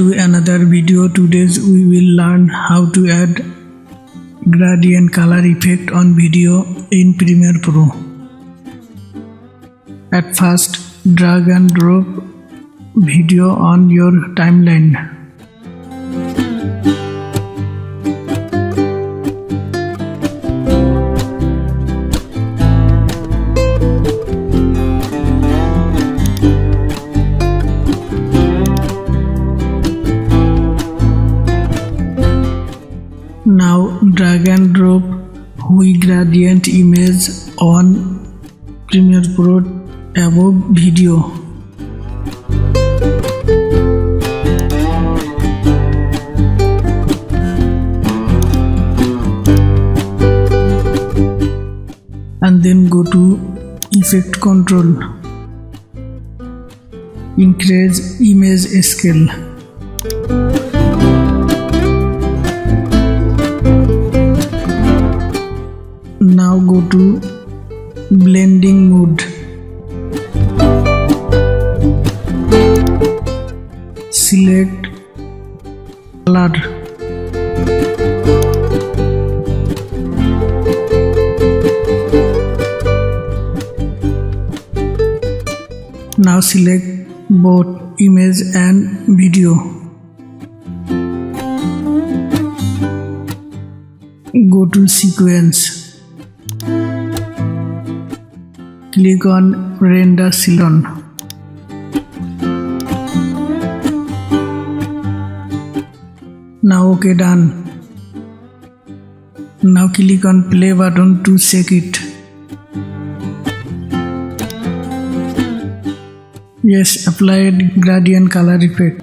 to another video. Today we will learn how to add gradient color effect on video in Premiere Pro. At first, drag and drop video on your timeline. Now drag and drop Hue Gradient Image on Premiere Pro above video. And then go to Effect Control. Increase image scale. Now go to blending mode. Select color. Now select both image and video. Go to sequence. Click on render Ceylon. Now OK, done. Now click on play button to check it. Yes, applied gradient color effect.